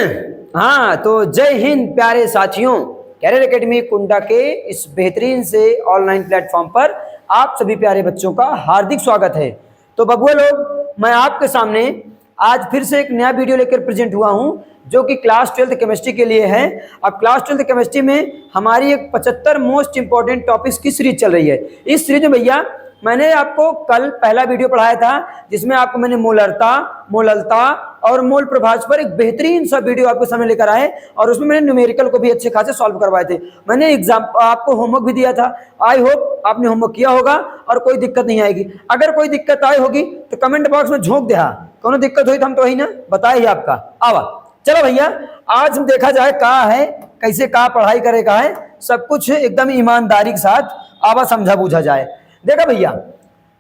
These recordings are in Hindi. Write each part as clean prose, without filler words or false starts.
हाँ, तो जय हिंद प्यारे साथियों। कैरियर एकेडमी कुंडा के इस बेहतरीन से ऑनलाइन प्लेटफॉर्म पर आप सभी प्यारे बच्चों का हार्दिक स्वागत है। तो बबुआ लोग, मैं आपके सामने आज फिर से एक नया वीडियो लेकर प्रेजेंट हुआ हूं, जो कि क्लास 12th केमिस्ट्री के लिए है। अब क्लास 12th केमिस्ट्री में हमारी एक 75 मोस्ट इंपॉर्टेंट टॉपिक्स की सीरीज चल रही है। इस सीरीज में भैया मैंने आपको कल पहला वीडियो पढ़ाया था, जिसमें आपको मैंने मोलरता, मोललता और मोल प्रभाज पर एक बेहतरीन सा वीडियो आपके सामने लेकर आए, और उसमें मैंने न्यूमेरिकल को भी अच्छे खासे सॉल्व करवाए थे। मैंने एग्जाम आपको होमवर्क भी दिया था। आई होप आपने होमवर्क किया होगा और कोई दिक्कत नहीं आएगी। अगर कोई दिक्कत आई होगी तो कमेंट बॉक्स में झोंक दे, कोनो दिक्कत हुई तो हम तो वही ना बताए ही आपका। आवा चलो भैया, आज हम देखा जाए कहाँ है, कैसे कहाँ पढ़ाई करे का है, सब कुछ एकदम ईमानदारी के साथ आवा समझा बूझा जाए। देखा भैया,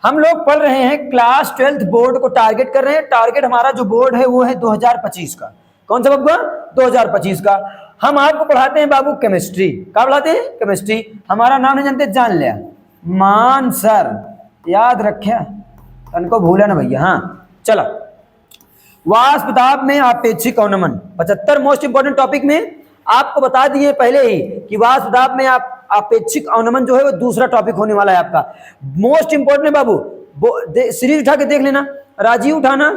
हम लोग पढ़ रहे हैं क्लास 12th बोर्ड को टारगेट कर रहे हैं। टारगेट हमारा जो बोर्ड है वो है 2025 का। कौन सा बबुआ? 2025 का। हम आपको पढ़ाते हैं बाबू केमिस्ट्री। क्या पढ़ाते हैं? केमिस्ट्री। हमारा नाम है जानते, जान लिया, मान सर, याद रखे, उनको भूला ना भैया। हाँ चलो, वाष्प दाब में आपेक्षिक अवनमन 75 मोस्ट इंपोर्टेंट टॉपिक में आपको बता दिए पहले ही कि वाष्प दाब में आपेक्षिक अवनमन जो है वो दूसरा टॉपिक होने वाला है आपका। मोस्ट इंपोर्टेंट है बाबू, सीरीज उठा के देख लेना, राजीव उठाना,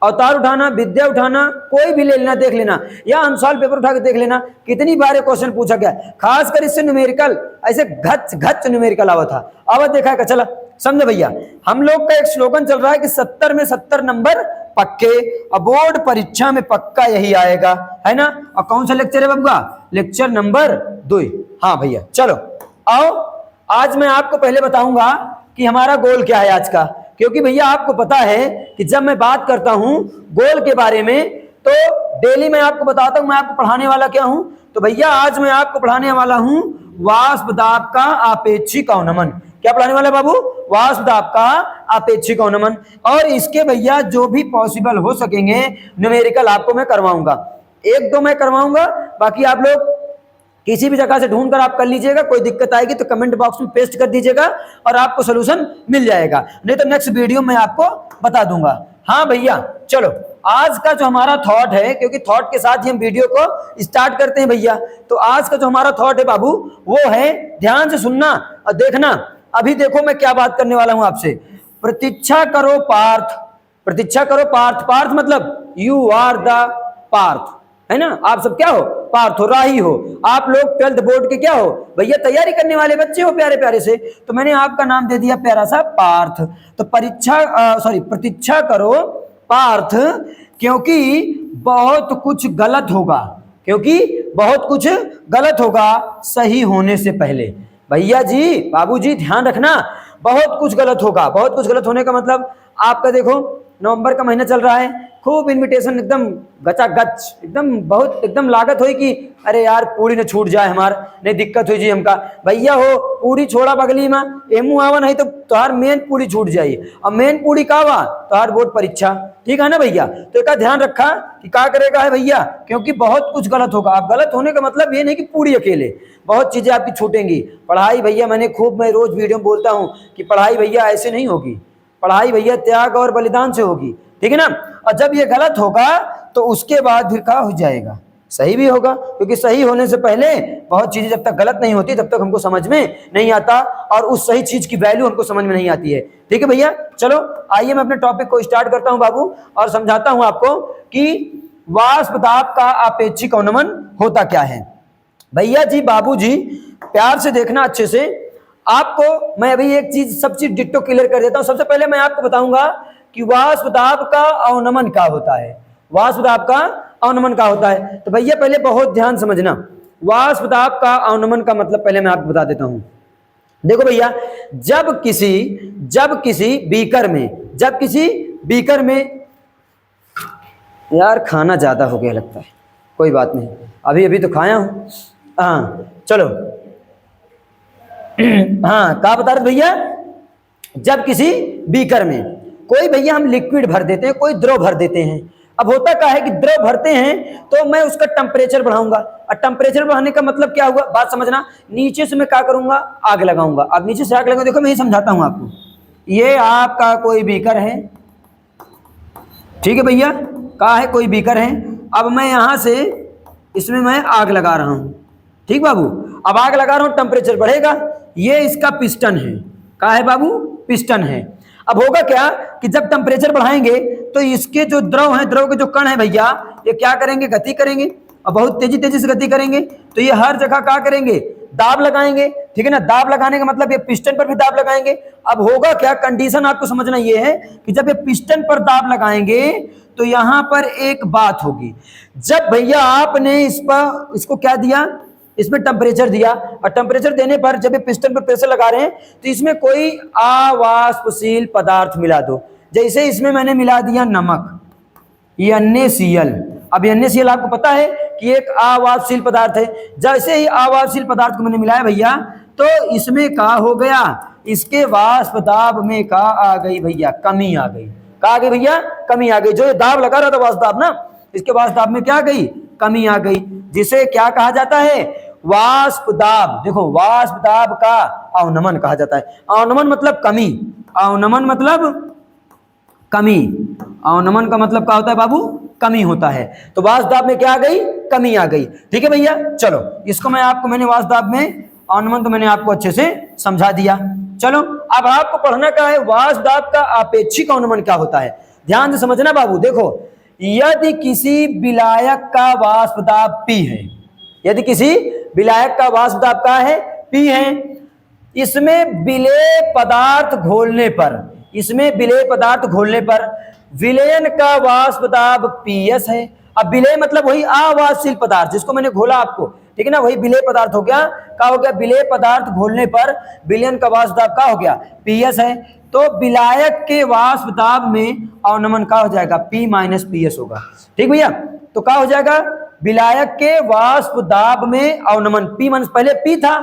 अवतार उठाना, विद्या उठाना, कोई भी ले लेना, देख लेना, या अनसॉल्व पेपर उठा के देख लेना, कितनी बार ये क्वेश्चन पूछा गया। खासकर इससे न्यूमेरिकल ऐसे घच घच न्यूमेरिकल आवा था। अब देखा है, चला समझे भैया। हम लोग का एक स्लोगन चल रहा है कि 70 में 70 नंबर पक्के, अब बोर्ड परीक्षा में पक्का यही आएगा, है ना। और कौन सा लेक्चर है बबुआ? Lecture number 2। हाँ भैया चलो आओ, आज मैं आपको पहले बताऊंगा कि हमारा गोल क्या है आज का, क्योंकि भैया आपको पता है कि जब मैं बात करता हूं गोल के बारे में तो डेली मैं आपको बताता हूं मैं आपको पढ़ाने वाला क्या हूं। तो भैया आज मैं आपको पढ़ाने वाला हूं वाष्प दाब का आपेक्षिक अवनमन। क्या पढ़ाने वाला बाबू? वाष्प दाब का आपेक्षिक अवनमन। और इसके भैया जो भी पॉसिबल हो सकेंगे न्यूमेरिकल आपको मैं करवाऊंगा, एक दो मैं करवाऊंगा, बाकी आप लोग किसी भी जगह से ढूंढ कर आप कर लीजिएगा। कोई दिक्कत आएगी तो कमेंट बॉक्स में पेस्ट कर दीजिएगा और आपको सोल्यूशन मिल जाएगा, नहीं तो नेक्स्ट वीडियो में आपको बता दूंगा। हाँ भैया चलो, आज का जो हमारा थॉट है, क्योंकि थॉट के साथ ही हम वीडियो को स्टार्ट करते हैं भैया, तो आज का जो हमारा थॉट है बाबू वो है, ध्यान से सुनना और देखना। अभी देखो मैं क्या बात करने वाला हूं आपसे। प्रतीक्षा करो पार्थ, प्रतीक्षा करो पार्थ। पार्थ मतलब यू आर द पार्थ, है ना। आप सब क्या हो? पार्थ हो, राही हो। आप लोग 12th बोर्ड के क्या हो भैया? तैयारी करने वाले बच्चे हो प्यारे प्यारे से। तो मैंने आपका नाम दे दिया प्यारा सा पार्थ। तो प्रतीक्षा करो पार्थ, क्योंकि बहुत कुछ गलत होगा, क्योंकि बहुत कुछ गलत होगा सही होने से पहले। भैया जी, बाबू जी, ध्यान रखना, बहुत कुछ गलत होगा। बहुत कुछ गलत होने का मतलब आपका देखो, नवंबर का महीना चल रहा है, खूब इनविटेशन एकदम गचागच, एकदम बहुत एकदम लागत हुई कि अरे यार पूरी न छूट जाए हमार, नहीं दिक्कत हुई जी हमका। भैया हो पूरी छोड़ा बगली में एमू आवा, नहीं तो तुहार मेन पूरी छूट जाई। अब मेन पूरी का हुआ? तुहार बोर्ड परीक्षा, ठीक है ना भैया। तो एक ध्यान रखा कि क्या करेगा है भैया, क्योंकि बहुत कुछ गलत होगा। अब गलत होने का मतलब ये नहीं कि पूरी अकेले, बहुत चीजें आपकी छूटेंगी। पढ़ाई भैया मैं रोज वीडियो में बोलता हूँ कि पढ़ाई भैया ऐसे नहीं होगी, पढ़ाई भैया त्याग और बलिदान से होगी, ठीक है ना। और जब ये गलत होगा तो उसके बाद फिर क्या हो जाएगा? सही भी होगा, क्योंकि सही होने से पहले बहुत चीजें जब तक गलत नहीं होती तब तक हमको समझ में नहीं आता, और उस सही चीज की वैल्यू हमको समझ में नहीं आती है, ठीक है भैया। चलो आइए मैं अपने टॉपिक को स्टार्ट करता हूं बाबू, और समझाता हूं आपको कि वाष्प दाब का आपेक्षिक अवनमन होता क्या है। भैया जी, बाबू जी, प्यार से देखना अच्छे से। आपको मैं अभी एक चीज, सब चीज डिट्टो क्लियर कर देता हूं। सबसे पहले मैं आपको बताऊंगा कि वाष्प दाब का अवनमन क्या होता है। वाष्प दाब का अवनमन क्या होता है, तो भैया पहले बहुत ध्यान समझना। वाष्प दाब का अवनमन का मतलब पहले मैं आपको बता देता हूं। देखो भैया, जब किसी बीकर में यार खाना ज्यादा हो गया लगता है, कोई बात नहीं, अभी अभी तो खाया हूं। हाँ चलो, हाँ क्या बता रहे भैया, जब किसी बीकर में कोई भैया हम लिक्विड भर देते हैं, कोई द्रव भर देते हैं। अब होता क्या है कि द्रव भरते हैं तो मैं उसका टेम्परेचर बढ़ाऊंगा, और टेम्परेचर बढ़ाने का मतलब क्या हुआ, बात समझना। नीचे से मैं क्या करूंगा? आग लगाऊंगा। अब नीचे से आग लगाऊंगा, देखो मैं ये समझाता हूं आपको। ये आपका कोई बीकर है, ठीक है भैया, क्या है? कोई बीकर है। अब मैं यहां से इसमें मैं आग लगा रहा हूं, ठीक बाबू। अब आग लगा रहा हूं, टेम्परेचर बढ़ेगा। ये इसका पिस्टन है, क्या है बाबू? पिस्टन है। अब होगा क्या कि जब टेम्परेचर बढ़ाएंगे तो इसके जो द्रव हैं, द्रव के जो कण है भैया, ये क्या करेंगे? गति करेंगे, और बहुत तेजी तेजी से गति करेंगे। तो ये हर जगह क्या करेंगे? दाब लगाएंगे, ठीक है ना। दाब लगाने का मतलब ये पिस्टन पर भी दाब लगाएंगे। अब होगा क्या, कंडीशन आपको समझना ये है कि जब ये पिस्टन पर दाब लगाएंगे तो यहां पर एक बात होगी। जब भैया आपने इसको क्या दिया, इसमें टेम्परेचर दिया, और टेम्परेचर देने पर जब ये पिस्टन पर प्रेशर लगा रहे हैं तो इसमें कोई अवाष्पशील पदार्थ मिला दो। जैसे इसमें मैंने मिला दिया नमक, NaCl। अब NaCl आपको पता है कि एक अवाष्पशील पदार्थ है। जैसे ही अवाष्पशील पदार्थ को मैंने मिलाया भैया, तो इसमें क्या हो गया? इसके वाष्प दाब में क्या आ गई भैया? कमी आ गई। क्या आ गई भैया? कमी आ गई। जो ये दाब लगा रहा था वाष्प दाब ना, इसके वाष्प दाब में क्या आ गई? कमी आ गई, जिसे क्या कहा जाता है? वाष्प दाब। देखो, वाष्प दाब का अवनमन कहा जाता है। अवनमन मतलब कमी, अवनमन मतलब कमी। अवनमन का मतलब क्या होता है बाबू? कमी होता है। तो वाष्प दाब में क्या आ गई? कमी आ गई। ठीक है भैया, चलो इसको मैंने वाष्प दाब में अवनमन तो मैंने आपको अच्छे से समझा दिया। चलो अब आपको पढ़ना क्या है? वाष्प दाब का आपेक्षिक अवनमन क्या होता है? ध्यान से समझना बाबू। देखो, यदि किसी विलायक का वाष्प दाब P है, यदि किसी विलायक का वाष्प दाब क्या है? P है, इसमें विलेय पदार्थ घोलने पर, इसमें विलेय पदार्थ घोलने पर विलयन का वाष्प दाब PS है। अब विलेय मतलब वही अवाष्पशील पदार्थ जिसको मैंने घोला आपको, ठीक है ना, वही विलेय पदार्थ हो गया। क्या हो गया? विलेय पदार्थ घोलने पर विलयन का वाष्प दाब क्या हो गया? PS है। तो विलायक के वाष्प दाब में अवनमन क्या हो जाएगा? P माइनस PS होगा। ठीक भैया, तो क्या हो जाएगा? विलायक के वाष्प दाब में अवनमन P माइनस, पहले P था,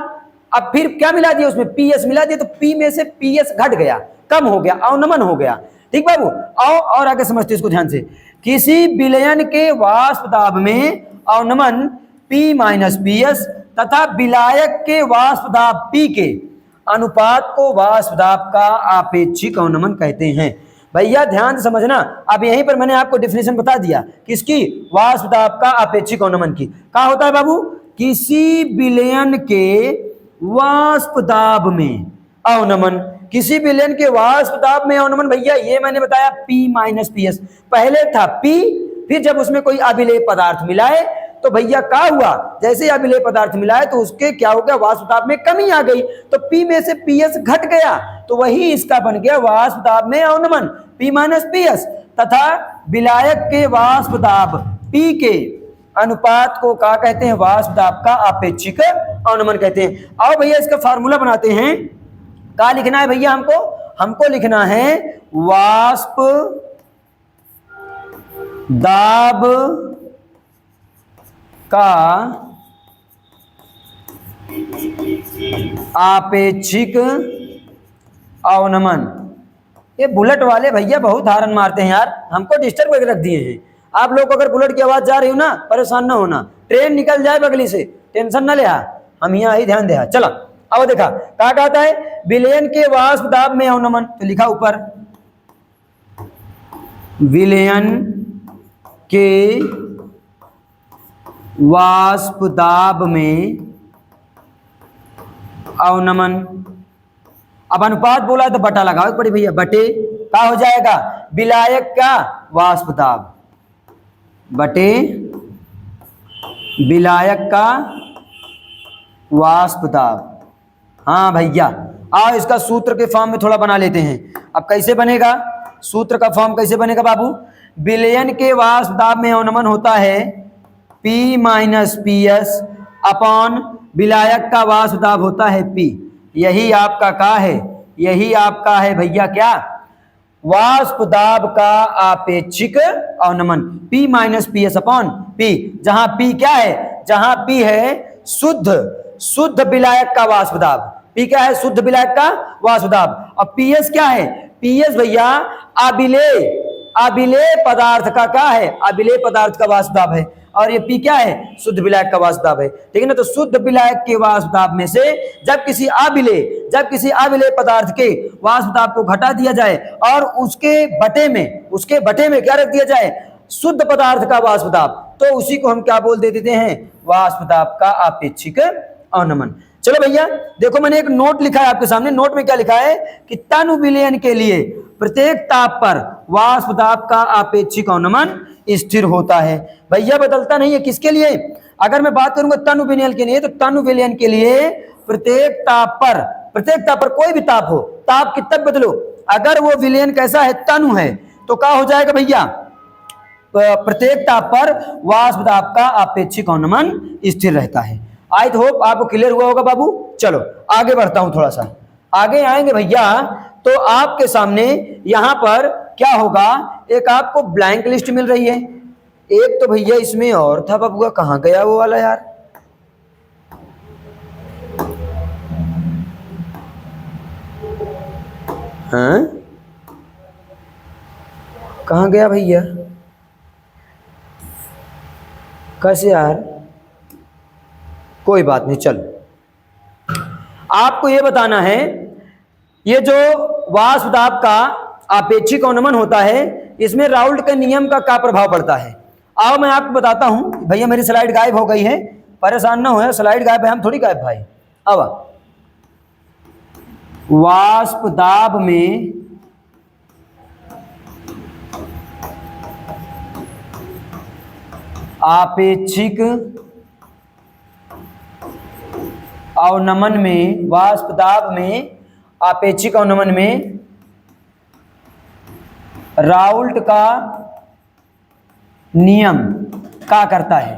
अब फिर क्या मिला दिया? उसमें PS मिला दिया, तो P में से PS घट गया, कम हो गया, अवनमन हो गया। ठीक बाबू, आओ और आगे समझते इसको ध्यान से। किसी विलयन के वाष्प दाब में अवनमन P माइनस PS तथा विलायक के वाष्प दाब P के अनुपात को वाष्प दाब का आपेक्षिक अवनमन कहते हैं। भैया ध्यान से समझना। अब यहीं पर मैंने आपको डेफिनेशन बता दिया किसकी? वाष्प दाब का आपेक्षिक अवनमन की। क्या होता है बाबू? किसी विलयन के वाष्प दाब में अवनमन, किसी विलयन के वाष्प दाब में अवनमन भैया ये मैंने बताया P माइनस PS। पहले था P, फिर जब उसमें कोई अभिलेय पदार्थ मिलाए तो भैया क्या हुआ? जैसे अभिलेय पदार्थ मिलाए तो उसके क्या हो गया? वाष्प दाब में कमी आ गई, तो P में से PS घट गया, तो वही इसका बन गया वाष्प दाब में अवनमन P माइनस PS तथा विलायक के वाष्प दाब P के अनुपात को क्या कहते हैं? वाष्प दाब का आपेक्षिक अवनमन कहते हैं। आओ भैया इसका फार्मूला बनाते हैं। क्या लिखना है भैया हमको? हमको लिखना है वाष्प दाब का आपेक्षिक अवनमन। ये बुलेट वाले भैया बहुत हारन मारते हैं यार, हमको डिस्टर्ब करके रख दिए हैं। आप लोग अगर बुलेट की आवाज जा रही हो ना, परेशान ना होना, ट्रेन निकल जाए बगली से, टेंशन ना ले, हम यहाँ ही ध्यान दे। चला अब देखा क्या कहता है? विलयन के वाष्प दाब में अवनमन, तो लिखा ऊपर विलयन के वाष्प दाब में अवनमन। अब अनुपात बोला है तो बटा लगाओ पड़ी भैया, बटे क्या हो जाएगा? विलायक का वाष्प दाब बटे विलायक का वाष्प दाब। हाँ भैया, आओ इसका सूत्र के फॉर्म में थोड़ा बना लेते हैं। अब कैसे बनेगा सूत्र का फॉर्म? कैसे बनेगा बाबू? विलयन के वाष्प दाब में अवनमन होता है P माइनस PS अपॉन विलायक का वाष्प दाब होता है P। यही आपका क्या है? यही आपका है भैया क्या? वाष्प दाब का आपेक्षिक अवनमन P minus PS upon P। जहां P क्या है? जहां P है शुद्ध विलायक का वाष्प दाब। P क्या है? शुद्ध विलायक का वाष्प दाब। और PS क्या है? PS भैया अभिलेय पदार्थ का क्या है? अभिलेय पदार्थ का वाष्प दाब है। और ये P क्या है? शुद्ध विलायक का वाष्प दाब है। ठीक है ना? तो शुद्ध विलायक के वाष्प दाब में से जब किसी अभिलेय पदार्थ के वाष्प दाब को घटा दिया जाए और उसके बटे में क्या रख दिया जाए? शुद्ध पदार्थ का वाष्प दाब, तो उसी को हम क्या बोल देते हैं, वाष्प दाब का आपेक्षिक अवनमन। चलो भैया देखो, मैंने एक नोट लिखा है आपके सामने। नोट में क्या लिखा है कि टन विलयन के लिए प्रत्येक ताप पर वाष्प दाब का आपेक्षिक अवनमन स्थिर होता है। भैया बदलता नहीं है। किसके लिए? अगर मैं बात करूंगा टन विलयन के लिए, तो टन विलयन के लिए प्रत्येक ताप पर कोई भी ताप हो, ताप कितना बदलो, अगर वो विलयन कैसा है, तनु है, तो क्या हो जाएगा भैया, प्रत्येक ताप पर वाष्प दाब का आपेक्षिक अवनमन स्थिर रहता है। आई होप आपको क्लियर हुआ होगा बाबू। चलो आगे बढ़ता हूं, थोड़ा सा आगे आएंगे भैया, तो आपके सामने यहां पर क्या होगा, एक आपको ब्लैंक लिस्ट मिल रही है। एक तो भैया इसमें और था बबुआ, कहां गया वो वाला यार, हाँ कहां गया भैया, कैसे यार, कोई बात नहीं। चलो आपको यह बताना है, ये जो वाष्प दाब का आपेक्षिक अवनमन होता है, इसमें राउल्ट के नियम का क्या प्रभाव पड़ता है। आओ मैं आपको बताता हूं। भैया मेरी स्लाइड गायब हो गई है, परेशान ना हो, स्लाइड गायब है, हम थोड़ी गायब भाई। अब वाष्प दाब में आपेक्षिक अवनमन में, वाष्प दाब में आपेक्षिक अवनमन में राउल्ट का नियम क्या करता है।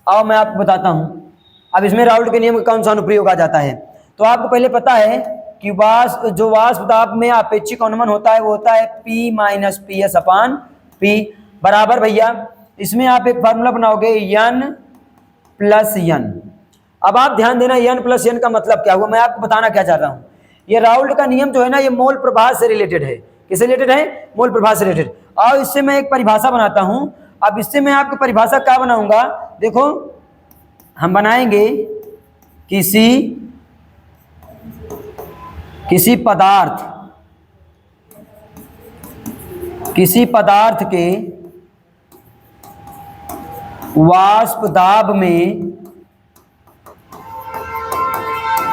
अब मैं आपको बताता हूं। अब इसमें राउल्ट के नियम का कौन सा अनुप्रयोग आ जाता है, तो आपको पहले पता है कि वाष्प दाब में आपेक्षिक अवनमन होता है वो होता है P माइनस पी एस अपान P बराबर भैया, इसमें आप एक फार्मूला बनाओगे N प्लस N। अब आप ध्यान देना, N प्लस N का मतलब क्या हुआ, मैं आपको बताना क्या चाह रहा हूं। ये राउल्ट का नियम जो है ना, ये मोल प्रभाव से रिलेटेड है। किससे रिलेटेड है? मोल प्रभाव से रिलेटेड। और इससे मैं एक परिभाषा बनाता हूं। अब इससे मैं आपको परिभाषा क्या बनाऊंगा, देखो हम बनाएंगे किसी पदार्थ के वाष्प दाब में,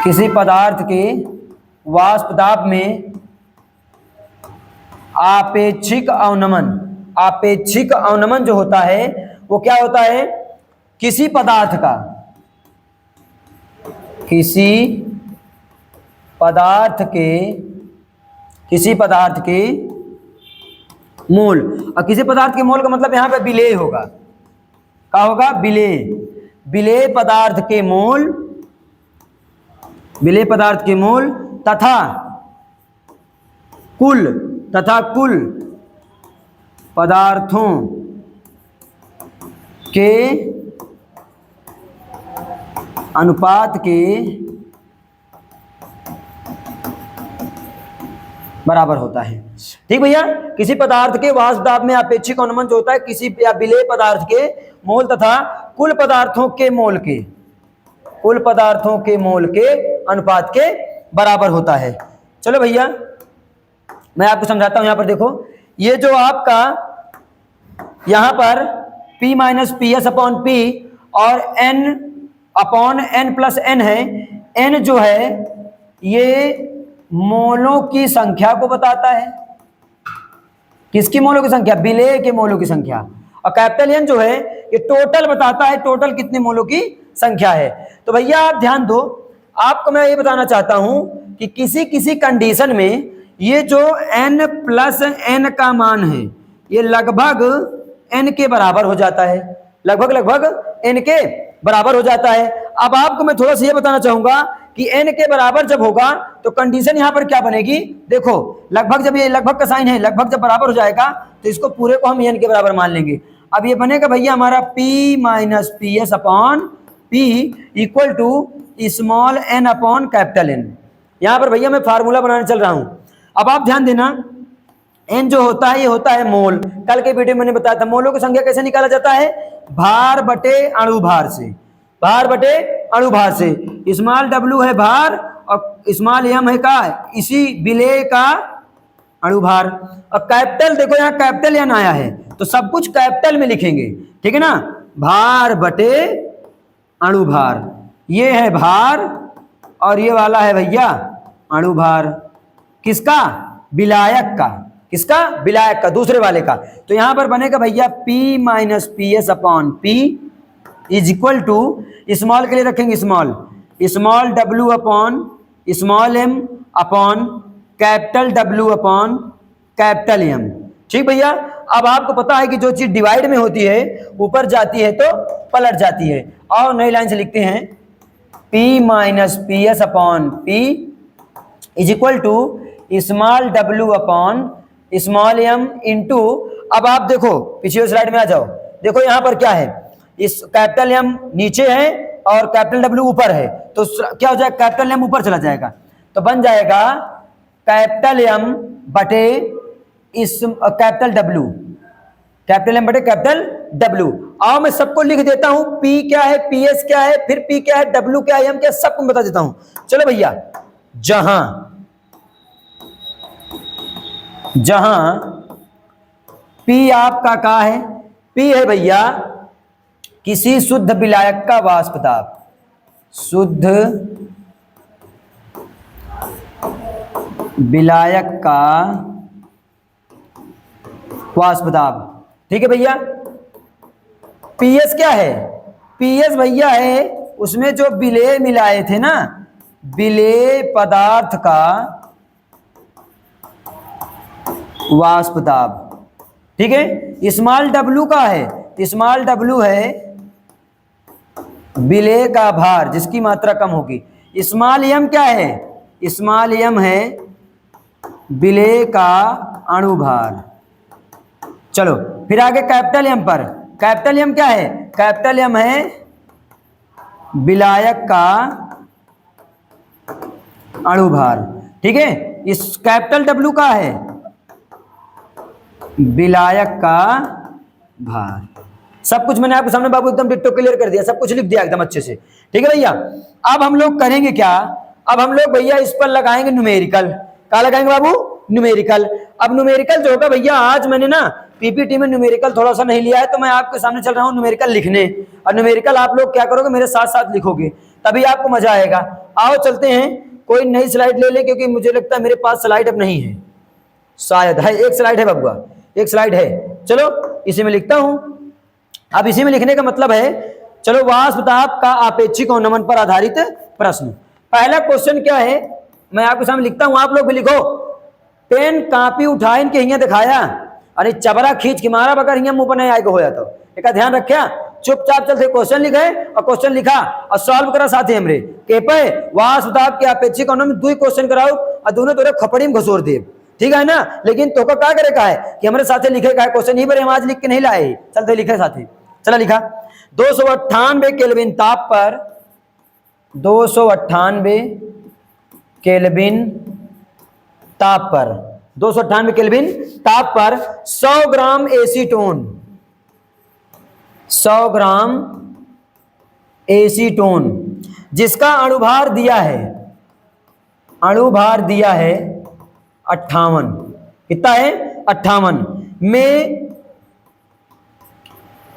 किसी पदार्थ के वाष्प दाब में आपेक्षिक अवनमन जो होता है वो क्या होता है, किसी पदार्थ के मोल, और किसी पदार्थ के मोल का मतलब यहां पे विलेय होगा। क्या होगा? विलेय पदार्थ के मोल तथा कुल पदार्थों के अनुपात के बराबर होता है। ठीक भैया, किसी पदार्थ के वाष्प दाब में आपेक्षिक अवनमन जो होता है किसी या विलेय पदार्थ के मोल तथा कुल पदार्थों के मोल के अनुपात के बराबर होता है। चलो भैया मैं आपको समझाता हूं। यहां पर देखो, ये जो आपका यहां पर P minus P S upon P और N upon N plus N है। N जो है ये मोलों की संख्या को बताता है। किसकी मोलों की संख्या? विलेय के मोलों की संख्या। और कैपिटल N जो है ये टोटल बताता है, टोटल कितने मोलों की संख्या है। तो भैया आप ध्यान दो, आपको मैं ये बताना चाहता हूं कि किसी कंडीशन में ये जो N प्लस N का मान है ये लगभग N के बराबर हो जाता है, लगभग N के बराबर हो जाता है। अब आपको मैं थोड़ा सा ये बताना चाहूंगा कि N के बराबर जब होगा तो कंडीशन यहां पर क्या बनेगी। देखो लगभग, जब ये लगभग का साइन है, लगभग जब बराबर हो जाएगा तो इसको पूरे को हम N के बराबर मान लेंगे। अब ये बनेगा भैया हमारा P minus P S upon P equal to small n upon capital N। यहां पर भैया मैं फार्मूला बनाने चल रहा हूं। अब आप ध्यान देना, n जो होता है ये होता है मोल। कल के वीडियो में मैंने बताया था मोलों की संख्या कैसे निकाला जाता है, भार बटे अणु भार से। स्मॉल w है भार और स्मॉल m है का इसी विलेय का अणु भार। और कैपिटल देखो यहाँ कैपिटल N आया है तो सब कुछ कैपिटल में लिखेंगे, ठीक है ना। भार बटे अणुभार। ये है भार और ये वाला है भैया अणुभार। किसका? विलायक का। किसका? विलायक का, दूसरे वाले का। तो यहां पर बनेगा भैया P minus P S upon P is equal to, small के लिए रखेंगे small, small W upon small m upon capital W upon capital M। ठीक भैया। अब आपको पता है कि जो चीज डिवाइड में होती है ऊपर जाती है तो पलट जाती है। और नई लाइन से लिखते हैं P minus P S upon P is equal to small W upon small m into, अब आप देखो पिछले स्लाइड में आ जाओ, देखो यहां पर क्या है, इस कैपिटल M नीचे है और कैपिटल W ऊपर है, तो क्या हो जाएगा, कैपिटल M ऊपर चला जाएगा, तो बन जाएगा कैपिटल M बटे इस कैपिटल W, कैपिटल M बटे कैपिटल W। आओ मैं सबको लिख देता हूं, P क्या है, PS क्या है, फिर P क्या है, W क्या है, M क्या है, सबको बता देता हूं। चलो भैया, जहां P आपका का है, P है भैया किसी शुद्ध विलायक का वाष्प दाब, शुद्ध विलायक का वाष्प दाब। ठीक है भैया। PS क्या है, PS भैया है उसमें जो विलेय मिलाए थे ना, विलेय पदार्थ का वाष्प दाब। ठीक है। स्मॉल W का है, स्मॉल W है विलेय का भार जिसकी मात्रा कम होगी। स्मॉल m क्या है, स्मॉल m है विलेय का अणुभार। चलो फिर आगे कैपिटल M पर, कैपिटल M क्या है, कैपिटल M है विलायक का अणुभार। ठीक है। इस कैपिटल W का है विलायक का भार। सब कुछ मैंने आपके सामने बाबू एकदम डिट्टो क्लियर कर दिया, सब कुछ लिख दिया एकदम अच्छे से। ठीक है भैया। अब हम लोग करेंगे क्या, अब हम लोग भैया इस पर लगाएंगे न्यूमेरिकल। क्या लगाएंगे बाबू, न्यूमेरिकल। अब न्यूमेरिकल जो होगा भैया, आज मैंने ना पीपीटी में न्यूमेरिकल थोड़ा सा नहीं लिया है, तो मैं आपके सामने चल रहा हूँ न्यूमेरिकल लिखने, और न्यूमेरिकल आप लोग क्या करोगे, मेरे साथ साथ लिखोगे, तभी आपको मजा आएगा। आओ चलते हैं, कोई नई स्लाइड ले ले, क्योंकि मुझे लगता है मेरे पास स्लाइड अब नहीं है, शायद है, एक स्लाइड है बबुआ, एक स्लाइड है। चलो इसी में लिखता हूं। अब इसी में लिखने का मतलब है, चलो वाष्प दाब का आपेक्षिक अवनमन पर आधारित प्रश्न। पहला क्वेश्चन क्या है, मैं आपके सामने लिखता हूं, आप लोग भी लिखो। पेन कापी उठाए इनके हिया दिखाया, अरे चबरा खींच के मारा बगर हिया मुंह पर नहीं आएगा होया, तो एक ध्यान रखा, चुपचाप चलते क्वेश्चन लिखे और क्वेश्चन लिखा और सॉल्व करा साथे हमरे के पे वाष्प दाब के आपेक्षिक अवनमन दुई क्वेश्चन कराओ और दोनों तोरे खपड़ी में घसोर दे। ठीक है ना। लेकिन तो क्या करे का है कि हमारे साथे लिखे का है क्वेश्चन, ही पर हम आज लिख के नहीं लाए, चलते लिखे साथे। चला लिखा, 298 केल्विन ताप पर, 298 केल्विन ताप पर, 298 केल्विन ताप पर 100 ग्राम एसीटोन, 100 ग्राम एसीटोन जिसका अणुभार दिया है, अणुभार दिया है 58, कितना है 58, में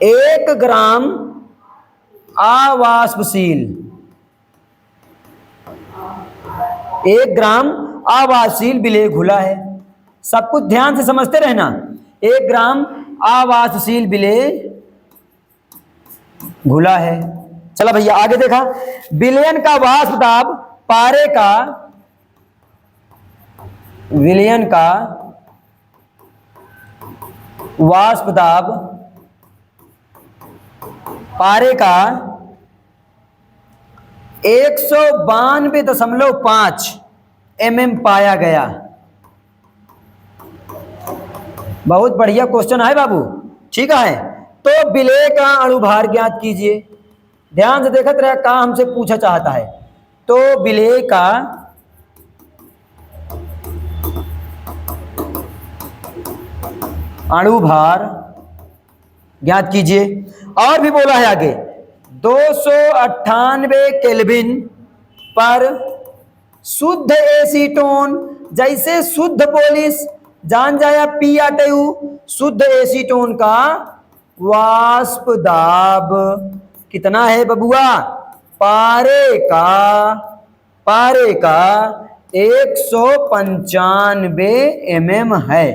1 ग्राम अवाष्पशील, 1 ग्राम अवाष्पशील विलेय घुला है। सब कुछ ध्यान से समझते रहना। 1 ग्राम अवाष्पशील विलेय घुला है। चला भैया आगे देखा, विलयन का वाष्प दाब पारे का, विलयन का वाष्प दाब पारे का 192.5 mm पाया गया। बहुत बढ़िया क्वेश्चन है बाबू। ठीक है। तो विलेय का अणुभार ज्ञात कीजिए। ध्यान से देखते रहे कहाँ हमसे पूछा चाहता है। तो विलेय का अणुभार ज्ञात कीजिए। और भी बोला है आगे, 298 केल्विन पर शुद्ध एसीटोन, जैसे शुद्ध पोलिस जान जाया पी आटू, शुद्ध एसीटोन का वाष्प दाब कितना है बबुआ, पारे का 195 mm है।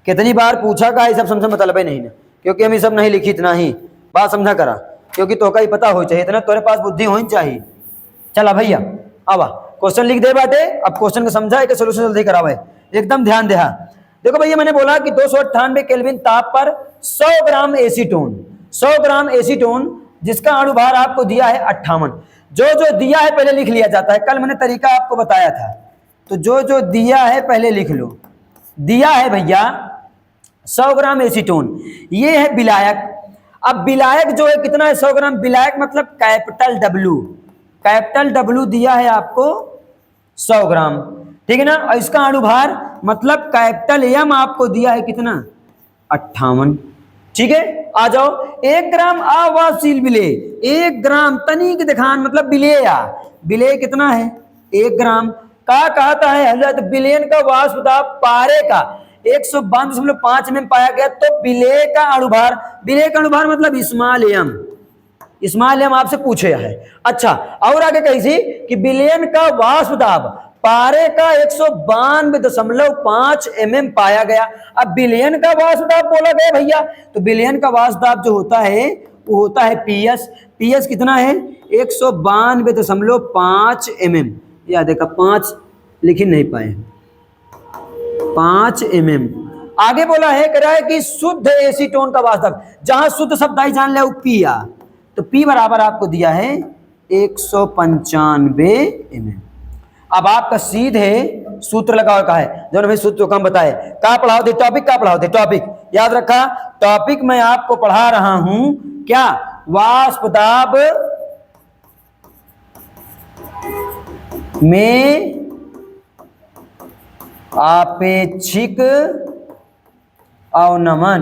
कितनी बार पूछा का ये सब समझ मतलब है नहीं ना, क्योंकि हम ये सब नहीं लिखी, इतना ही बात समझा करा, क्योंकि तो का ही पता हो चाहिए, इतना तुम्हारे पास बुद्धि होनी चाहिए। चला भैया अब क्वेश्चन लिख दे बाटे, अब क्वेश्चन को समझा है कि सोल्यूशन जल्दी करावे, एकदम ध्यान दे। देखो भैया मैंने बोला कि 298 केल्विन ताप पर 100 ग्राम एसीटोन, 100 ग्राम एसीटोन जिसका अणुभार आपको दिया है 58। जो जो दिया है पहले लिख लिया जाता है, कल मैंने तरीका आपको बताया था, तो जो जो दिया है पहले लिख लो। दिया है भैया 100 ग्राम एसीटोन, ये है विलायक। अब विलायक जो है कितना है, 100 ग्राम विलायक मतलब कैपिटल डब्ल्यू दिया है आपको 100 ग्राम, ठीक है ना। और इसका अणुभार मतलब कैपिटल एम आपको दिया है कितना, 58, ठीक है। आ जाओ 1 ग्राम अवाष्पशील विलेय, 1 ग्राम तनिक दिखान मतलब विलेय कितना है 1 ग्राम का कहता है। तो विलेयन का वाष्प दाब पारे का 152.5 में पाया गया, तो विलेय का अणुभार मतलब स्मॉल एम आपसे पूछे है। अच्छा और आगे कैसी कि विलेयन का वाष्प दाब पारे का 192.5 mm पाया गया। अब विलेयन का वाष्प दाब बोला गया भैया, तो विलेयन का वाष्प दाब जो होता है वो होता है पीएस कितना है 192.5 mm, याद है का 5 लिख नहीं पाए, 5 mm। आगे बोला है कह रहा है कि शुद्ध एसीटोन का वाष्प दाब, जहां शुद्ध शब्द आई जान ले पी आ, तो पी बराबर आपको दिया है 195 mm। अब आपका सीधे सूत्र लगा हुआ है, जो हमें सूत्र को हम बताए का पढ़ाओ दे टॉपिक याद रखा। टॉपिक मैं आपको पढ़ा रहा हूं क्या, वाष्प दाब में आपेक्षिक अवनमन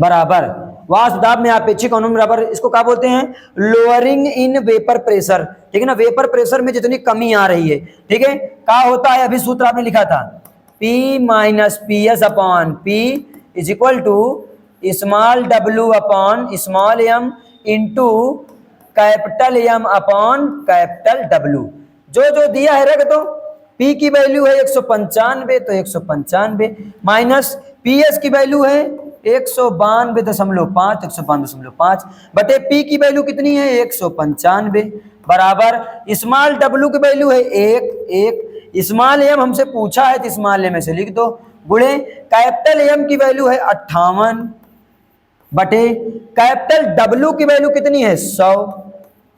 बराबर, वाष्प दाब में आपेक्षिक अवनमन बराबर, इसको क्या बोलते हैं, लोअरिंग इन वेपर प्रेशर, ठीक है ना। वेपर प्रेशर में जितनी कमी आ रही है, ठीक है, क्या होता है, अभी सूत्र आपने लिखा था P minus P S upon P is equal to small w upon small m into capital M upon capital W। जो जो दिया है रख दो, P की वैल्यू है 195, तो 195 माइनस PS की वैल्यू है 192.5 बटे P की वैल्यू कितनी है 195 बराबर स्मॉल W की वैल्यू है 1 स्मॉल M हमसे पूछा है तो स्मॉल M से लिख दो, गुणे कैपिटल M की वैल्यू है 58 बटे कैपिटल W की वैल्यू कितनी है 100,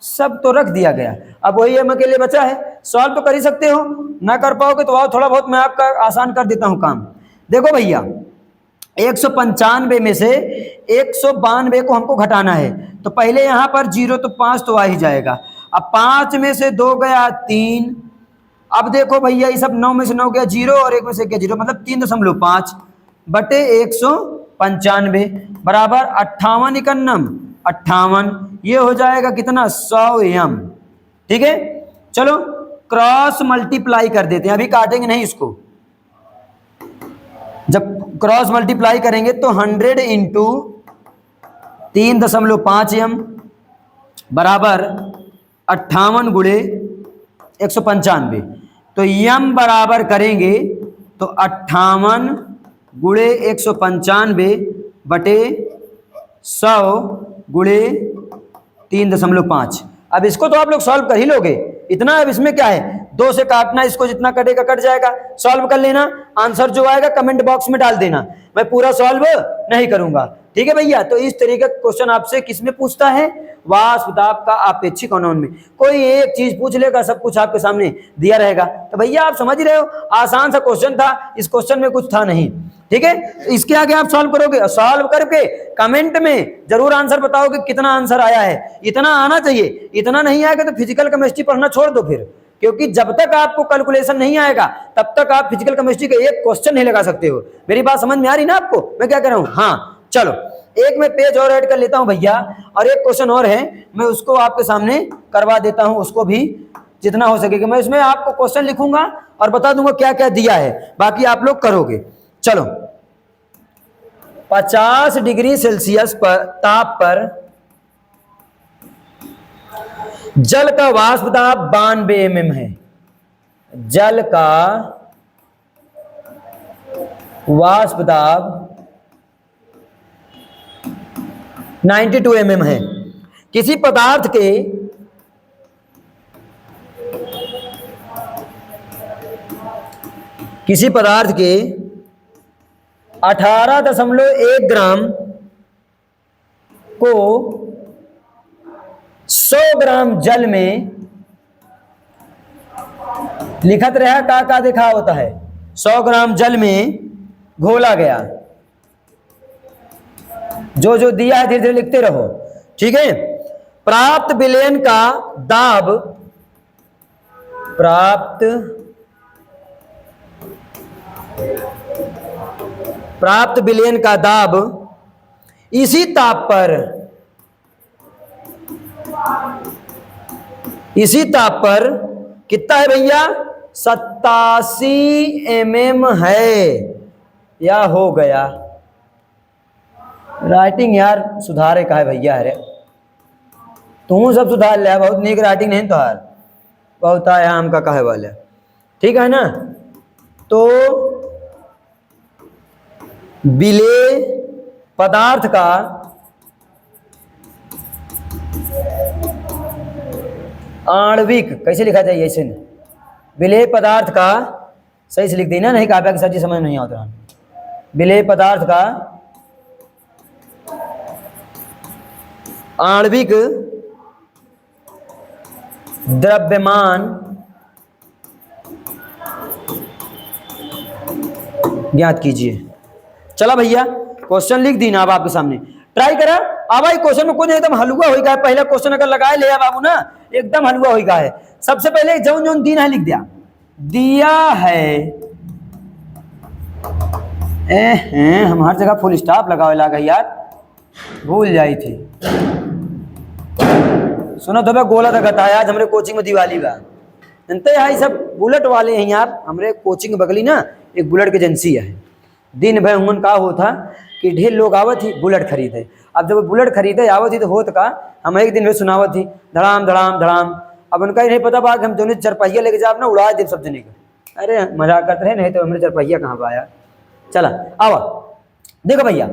सब तो रख दिया गया। अब वही M के लिए बचा है, सॉल्व तो कर ही सकते हो, ना कर पाओगे तो आओ थोड़ा बहुत मैं आपका आसान कर देता हूं काम। देखो भैया 195 में से 192 को हमको घटाना है, तो पहले यहां पर 0 तो 5 तो आ ही जाएगा। अब 5 में से 2 गया 3, अब देखो भैया ये सब 9 में से 9 गया 0 और 1 में से गया 0 मतलब 3.5 बटे 195 बराबर 58 ये हो जाएगा कितना 100 m, ठीक है। चलो क्रॉस मल्टीप्लाई कर देते हैं, अभी काटेंगे नहीं इसको, जब क्रॉस मल्टीप्लाई करेंगे तो 100 इंटू 3.5 m बराबर 58 गुणे 195, तो m बराबर करेंगे तो 58 गुणे 195 बटे 100 गुणे 3.5। अब इसको तो आप लोग सॉल्व कर ही लोगे, इतना अब इसमें क्या है 2 से काटना, इसको जितना कटेगा कट जाएगा, सॉल्व कर लेना, आंसर जो आएगा कमेंट बॉक्स में डाल देना, मैं पूरा सॉल्व नहीं करूंगा, ठीक है भैया। तो इस तरीके का क्वेश्चन आपसे किसमें पूछता है, वाष्प दाब का आपेक्षिक अवनमन में। कोई एक चीज पूछ लेगा, सब कुछ आपके सामने दिया रहेगा, तो भैया आप समझ रहे हो आसान सा क्वेश्चन था, इस क्वेश्चन में कुछ था नहीं, ठीक है। इसके आगे आप सॉल्व करोगे, सॉल्व करके कमेंट में जरूर आंसर बताओगे कितना आंसर आया है, इतना आना चाहिए, इतना नहीं आएगा तो फिजिकल केमिस्ट्री पढ़ना छोड़ दो फिर, क्योंकि जब तक आपको कैलकुलेशन नहीं आएगा तब तक आप फिजिकल केमिस्ट्री का एक क्वेश्चन नहीं लगा सकते हो। मेरी बात समझ में आ रही ना आपको, मैं क्या कह रहा हूं। हाँ चलो एक मैं पेज और ऐड कर लेता हूं भैया, और एक क्वेश्चन और है मैं उसको आपके सामने करवा देता हूं, उसको भी जितना हो सकेगा मैं इसमें आपको क्वेश्चन लिखूंगा और बता दूंगा क्या क्या दिया है, बाकी आप लोग करोगे। चलो 50 डिग्री सेल्सियस पर ताप पर जल का वाष्प दाब 92 mm है। जल का वाष्प दाब 92 mm है। किसी पदार्थ के किसी पदार्थ के 18.1 ग्राम को 100 ग्राम जल में लिखत रहा का देखा होता है। 100 ग्राम जल में घोला गया। जो जो दिया है धीरे धीरे लिखते रहो, ठीक है। प्राप्त विलयन का दाब, प्राप्त विलयन का दाब इसी ताप पर कितना है भैया? 87 mm है। या हो गया। राइटिंग यार सुधारे का है भैया। अरे तुम सब सुधार लिया, बहुत नीक राइटिंग नहीं तुहार, बहुत आया हम का कहे वाले, ठीक है ना। तो विलेय पदार्थ का आणविक कैसे लिखा जाए? ऐसे नहीं, विलेय पदार्थ का सही से लिख देना, नहीं काव्या की सच्ची समझ नहीं आता। विलेय पदार्थ का आणविक द्रव्यमान ज्ञात कीजिए। चला भैया क्वेश्चन लिख दी ना अब आपके सामने, ट्राई करा। अब भाई क्वेश्चन में कुछ एकदम हलवा हो गया है। पहला क्वेश्चन अगर लगाए ले बाबू ना, एकदम हलवा हो गया है। सबसे पहले जौन जौन दिन है लिख दिया है। हम हर जगह फुल स्टॉप लगावे लगा यार, भूल जाई थी। सुनो तो गोला तक आज हमारे कोचिंग में दिवाली बा, जानते हैं सब बुलेट वाले हैं यार। हमारे कोचिंग बगली ना एक बुलेट की एजेंसी है। दिन भर उमन का होता कि ढेर लोग आवत थी बुलेट खरीदे। अब जब बुलेट खरीदे आवत थी तो होत का, हम एक दिन में सुनावत थी धड़ाम धड़ाम धड़ाम। अब उनका ही नहीं पता बा कि हम दोनों चरपहिया लेके जाब ना उड़ा दे सब जने का। अरे मजाक करते रहे, नहीं तो हमारे चरपहिया कहाँ पर आया। चला आओ देखो भैया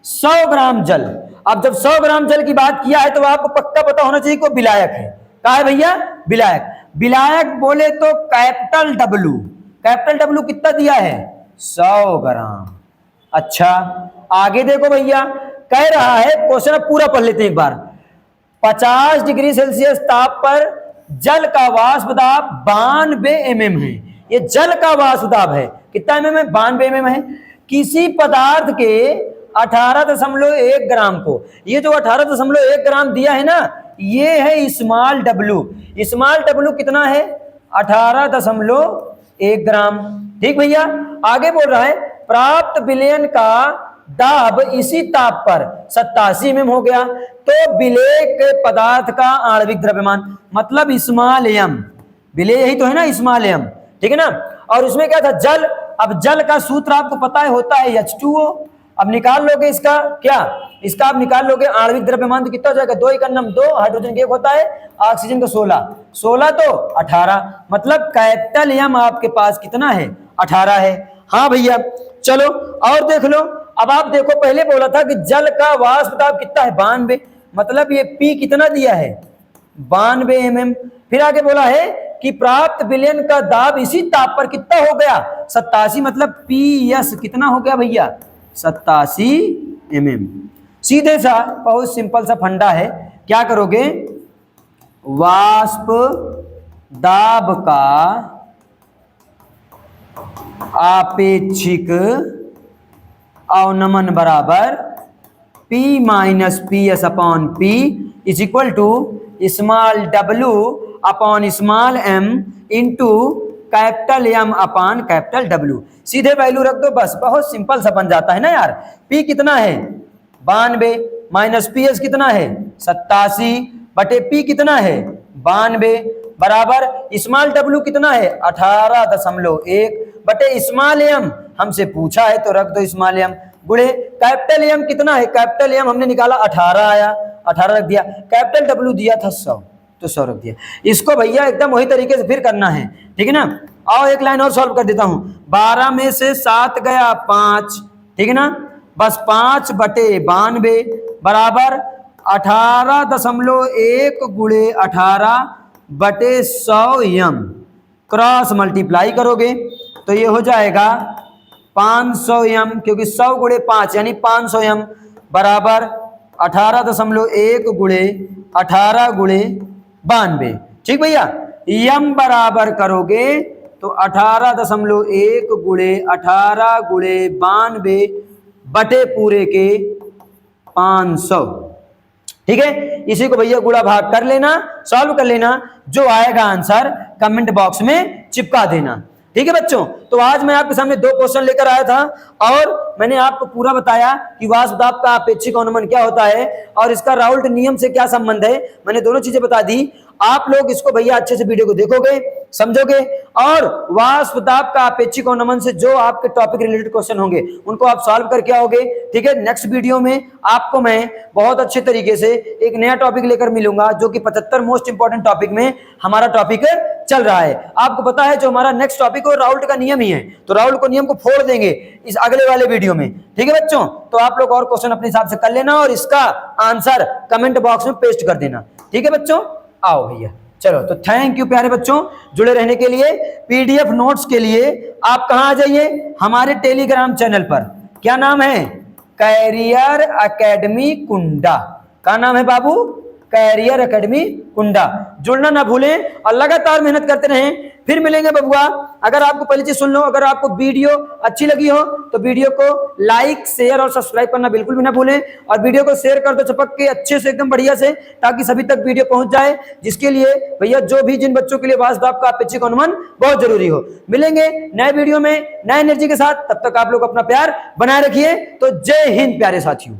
100 ग्राम जल। अब जब 100 ग्राम जल की बात किया है तो आपको पक्का पता होना चाहिए कोई विलायक है। कहा है भैया? विलायक। विलायक बोले तो कैपिटल डब्लू। कैपिटल डब्लू कितना दिया है? 100 ग्राम। अच्छा आगे देखो भैया, कह रहा है क्वेश्चन अब पूरा पढ़ लेते हैं एक बार। 50 डिग्री सेल्सियस ताप पर जल का वाष्प दाब 92 mm है। ये जल का वाष्प दाब है, कितना mm है? 92 mm है। किसी पदार्थ के 18.1 ग्राम को, ये जो 18.1 ग्राम दिया है ना, ये है स्मॉल डब्लू। स्मॉल डब्लू कितना है? 18.1 ग्राम। ठीक भैया, आगे बोल रहा है प्राप्त विलयन का दाब इसी ताप पर 87 mm हो गया। तो विलेय के पदार्थ का आणविक द्रव्यमान मतलब स्मॉल एम, विलेय यही तो है ना स्मॉल एम, ठीक है ना। और उसमें क्या था? जल। अब जल का सूत्र आपको पता है होता है H2O। अब निकाल लोगे इसका क्या? इसका आप निकाल लोगे आणविक द्रव्यमान तो कितना हो जाएगा? 2 × 2, हाइड्रोजन का 1 होता है, ऑक्सीजन का 16 तो 18, मतलब कैपिटल एम आपके पास कितना है? 18 है। हाँ भैया चलो और देख लो। अब आप देखो पहले बोला था कि जल का वाष्प दाब कितना है? 92, मतलब ये P कितना दिया है? 92 mm। फिर आगे बोला है कि प्राप्त विलयन का दाब इसी ताप पर कितना हो गया? 87, मतलब PS कितना हो गया भैया? 87 mm। सीधे सा बहुत सिंपल सा फंडा है, क्या करोगे? वाष्प दाब का आपेक्षिक अवनमन बराबर P - PS upon P is equal to small w upon small m into capital M upon capital W। सीधे वैल्यू रख दो बस, बहुत सिंपल सा बन जाता है ना यार। P कितना है? 92 माइनस PS कितना है? 87 बटे P कितना है? 92 बराबर स्मॉल w कितना है? 18.1 बटे स्मॉल m हमसे पूछा है तो रख दो स्मॉल m गुणे कैपिटल एम कितना है, कैपिटल एम हमने निकाला 18 आया, 18 रख दिया, कैपिटल डब्ल्यू दिया था 100 तो 100 रख दिया। इसको भैया एकदम वही तरीके से फिर करना है, ठीक है ना। आओ एक लाइन और सॉल्व कर देता हूं। 12 में से 7 गया 5, ठीक है ना, बस 5/92 बराबर 18.1 गुणे 18/100 एम। क्रॉस मल्टीप्लाई करोगे तो ये हो जाएगा 500 एम, क्योंकि 100 गुणे 5 यानी 500 एम बराबर 18.1 गुणे 18 गुणे 92। ठीक भैया, एम बराबर करोगे तो 18.1 गुणे 18 गुणे 92 बटे पूरे के 500। ठीक है, इसी को भैया गुणा भाग कर लेना, सॉल्व कर लेना, जो आएगा आंसर कमेंट बॉक्स में चिपका देना। ठीक है बच्चों, तो आज मैं आपके सामने 2 क्वेश्चन लेकर आया था और मैंने आपको पूरा बताया कि वाष्पदाब का अपेक्षिक अनुमान क्या होता है और इसका राउल्ट नियम से क्या संबंध है। मैंने दोनों चीजें बता दी। आप लोग इसको भैया अच्छे से वीडियो को देखोगे, समझोगे और वाष्पदाब का अपेक्षिक अनुमान से जो आपके टॉपिक रिलेटेड क्वेश्चन होंगे उनको आप सॉल्व करके आओगे। ठीक है, नेक्स्ट वीडियो में आपको मैं बहुत अच्छे तरीके से एक नया टॉपिक लेकर मिलूंगा, जो कि 75 मोस्ट इंपॉर्टेंट टॉपिक में हमारा टॉपिक चल रहा है। आपको पता है जो हमारा नेक्स्ट टॉपिक है राउल्ट का नियम ही है, तो राउल्ट को नियम को फोड़ देंगे इस अगले वाले वीडियो में। ठीक है बच्चों, तो आप लोग और क्वेश्चन अपने हिसाब से कर लेना और इसका आंसर कमेंट बॉक्स में पेस्ट कर देना। ठीक है बच्चों, आओ भैया, चलो तो थैंक यू प्यारे बच्चों जुड़े रहने के लिए। पीडीएफ नोट्स के लिए आप कहां आ जाइए, हमारे टेलीग्राम चैनल पर। क्या नाम है, कैरियर एकेडमी कुंडा। क्या नाम है बाबू, कैरियर एकेडमी कुंडा। जुड़ना ना भूलें और लगातार मेहनत करते रहें। फिर मिलेंगे बबुआ। अगर आपको पहली चीज सुन लो, अगर आपको वीडियो अच्छी लगी हो तो वीडियो को लाइक शेयर और सब्सक्राइब करना बिल्कुल भी ना भूलें और वीडियो को शेयर कर दो चपक के अच्छे से एकदम बढ़िया से, ताकि सभी तक वीडियो पहुंच जाए, जिसके लिए भैया जो भी जिन बच्चों के लिए वाष्पदाब का अपेक्षिक अनुमान बहुत जरूरी हो। मिलेंगे नए वीडियो में नए एनर्जी के साथ, तब तक आप लोग अपना प्यार बनाए रखिए। तो जय हिंद प्यारे साथियों।